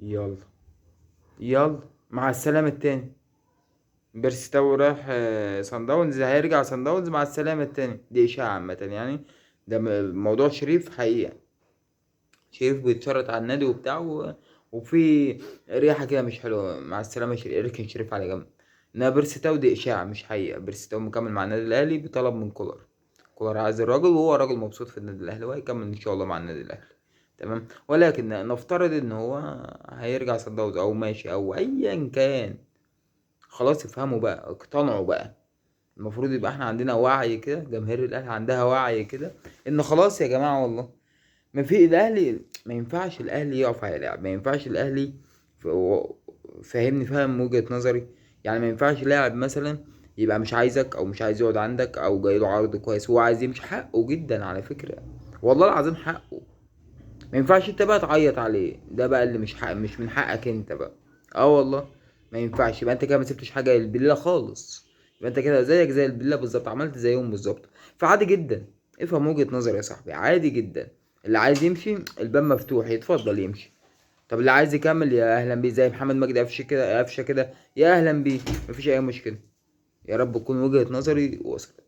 يلا يلا مع السلامة التاني. بيرستاو رايح صن داونز، هيرجع صن داونز مع السلامة التاني، دي إشاعة عامة يعني. ده موضوع شريف حقيقة. شريف بيتشرط على النادي وبتاع وفي ريحة كده مش حلوة. مع السلامة اركن شريف على جنب. انما بيرستاو دي إشاعة مش حقيقة. بيرستاو مكمل مع النادي الأهلي بطلب من كولر. كولر عايز الراجل وهو راجل مبسوط في النادي الأهلي وهيكمل إن شاء الله مع النادي الأهلي. تمام. ولكن نفترض إن هو هيرجع صن داونز أو ماشي أو أيا كان. خلاص افهموا بقى، اقتنعوا بقى. المفروض يبقى احنا عندنا وعي كده، جماهير الاهلي عندها وعي كده، ان خلاص يا جماعه والله ما في الاهلي. ما ينفعش الاهلي يقف على لاعب، ما ينفعش الاهلي ف- فاهمني، فاهم وجهه نظري. يعني ما ينفعش لاعب مثلا يبقى مش عايزك او مش عايز يقعد عندك او جاي له عرض كويس هو عايز يمشي، حقه جدا على فكره. والله العظيم حقه. ما ينفعش انت بقى تعيط عليه، ده بقى اللي مش حق، مش من حقك انت بقى. اه والله. ما ينفعش يبقى انت كده ما سبتش حاجه للبليله خالص. يبقى انت كده زيك زي البليله بالظبط، عملت زيهم بالظبط. فعادي جدا. افهم وجهه نظري يا صاحبي، عادي جدا. اللي عايز يمشي الباب مفتوح يتفضل يمشي. طب اللي عايز يكمل يا اهلا بيه، زي محمد مجدي قفشه كده، قفشه كده، يا اهلا بيه. مفيش اي مشكله. يا رب تكون وجهه نظري وصلت.